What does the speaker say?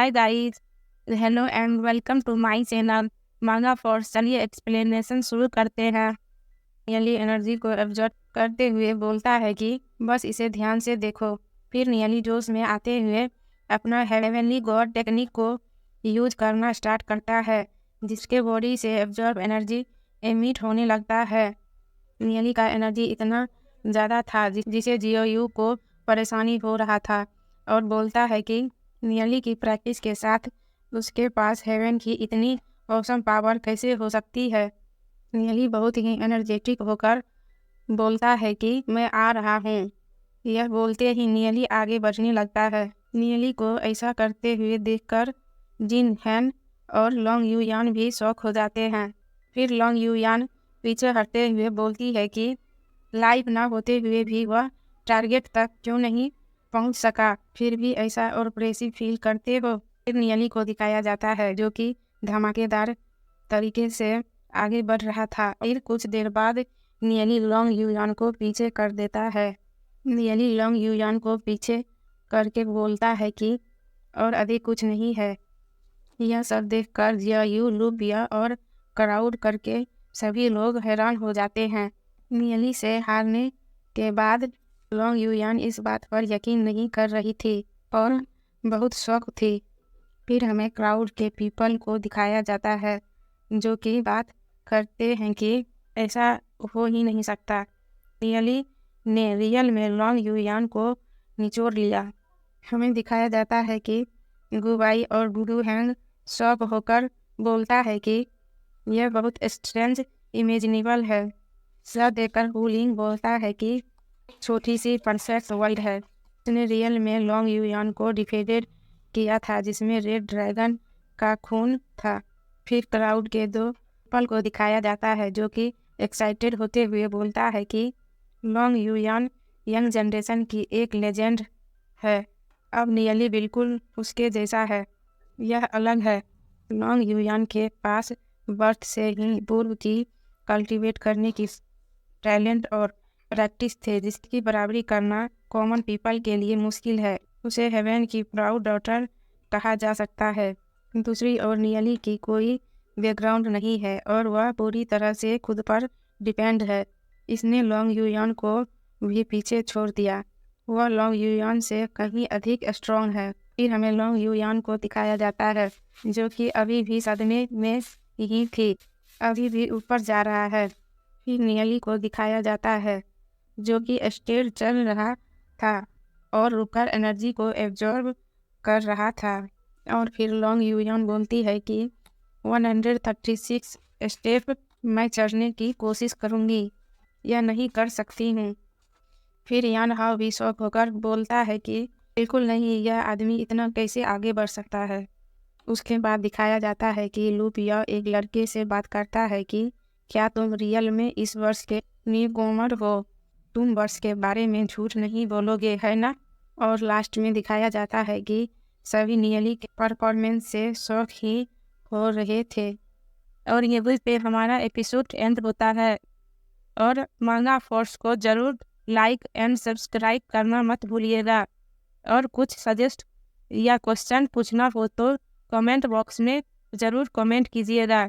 Hi guys, hello and welcome to my channel Manga Force. चलिए explanation शुरू करते हैं। नियली एनर्जी को एब्जॉर्ब करते हुए बोलता है कि बस इसे ध्यान से देखो। फिर नियली जोश में आते हुए अपना हेवनली गॉड टेक्निक को यूज करना स्टार्ट करता है, जिसके बॉडी से एब्जॉर्ब एनर्जी एमिट होने लगता है। नियली का एनर्जी इतना ज़्यादा था जिसे जियोयू को परेशानी हो रहा था, और बोलता है कि नियली की प्रैक्टिस के साथ उसके पास हेवन की इतनी औसम पावर कैसे हो सकती है। नियली बहुत ही एनर्जेटिक होकर बोलता है कि मैं आ रहा हूँ। यह बोलते ही नियली आगे बढ़ने लगता है। नियली को ऐसा करते हुए देखकर जिन हैन और लॉन्ग यूयान भी शॉक हो जाते हैं। फिर लॉन्ग यूयान पीछे हटते हुए बोलती है कि लाइव ना होते हुए भी वह टारगेट तक क्यों नहीं पहुंच सका, फिर भी ऐसा और प्रेसिव फील करते हो। फिर नियली को दिखाया जाता है जो कि धमाकेदार तरीके से आगे बढ़ रहा था। फिर कुछ देर बाद नियली लॉन्ग यूयान को पीछे कर देता है। नियली लॉन्ग यूयान को पीछे करके बोलता है कि और अधिक कुछ नहीं है। यह सब देखकर जियोयू, लूबिया और क्राउड करके सभी लोग हैरान हो जाते हैं। नियली से हारने के बाद लॉन्ग यूयान इस बात पर यकीन नहीं कर रही थी और बहुत शौक थी। फिर हमें क्राउड के पीपल को दिखाया जाता है जो कि बात करते हैं कि ऐसा हो ही नहीं सकता। नियली ने रियल में लॉन्ग यूयान को निचोड़ लिया। हमें दिखाया जाता है कि गुबाई और गुडू हैंग शॉक होकर बोलता है कि यह बहुत स्ट्रेंज इमेजिनेबल है। सर देकर हुलिंग बोलता है कि छोटी सी परफेक्ट वर्ल्ड है। उसने रियल में लॉन्ग यूयान को डिफेटेड किया था जिसमें रेड ड्रैगन का खून था। फिर क्राउड के दो पल को दिखाया जाता है जो कि एक्साइटेड होते हुए बोलता है कि लॉन्ग यूयान यंग जनरेशन की एक लेजेंड है। अब नियली बिल्कुल उसके जैसा है। यह अलग है। लॉन्ग यूयान के पास बर्थ से ही पूर्व की कल्टीवेट करने की टैलेंट और प्रैक्टिस थे जिसकी बराबरी करना कॉमन पीपल के लिए मुश्किल है। उसे हेवन की प्राउड डॉटर कहा जा सकता है। दूसरी ओर नियली की कोई बैकग्राउंड नहीं है और वह पूरी तरह से खुद पर डिपेंड है। इसने लॉन्ग यूयान को भी पीछे छोड़ दिया। वह लॉन्ग यूयान से कहीं अधिक स्ट्रॉन्ग है। फिर हमें लॉन्ग यूयान को दिखाया जाता है जो कि अभी भी सदमे में ही थी, अभी भी ऊपर जा रहा है। फिर नियली को दिखाया जाता है जो कि स्टेज चल रहा था और रुककर एनर्जी को एब्जॉर्ब कर रहा था। और फिर लॉन्ग यूयान बोलती है कि 136 स्टेप मैं चढ़ने की कोशिश करूँगी, यह नहीं कर सकती हूँ। फिर यान हाउ भी शौक होकर बोलता है कि बिल्कुल नहीं, यह आदमी इतना कैसे आगे बढ़ सकता है। उसके बाद दिखाया जाता है कि लूपिया एक लड़के से बात करता है कि क्या तुम रियल में इस वर्ष के न्यूकॉमर हो, तुम वर्ष के बारे में झूठ नहीं बोलोगे है ना। और लास्ट में दिखाया जाता है कि सभी नियली के परफॉर्मेंस से शौक ही हो रहे थे। और ये पे हमारा एपिसोड एंड होता है। और मांगा फोर्स को जरूर लाइक एंड सब्सक्राइब करना मत भूलिएगा। और कुछ सजेस्ट या क्वेश्चन पूछना हो तो कमेंट बॉक्स में ज़रूर कमेंट कीजिएगा।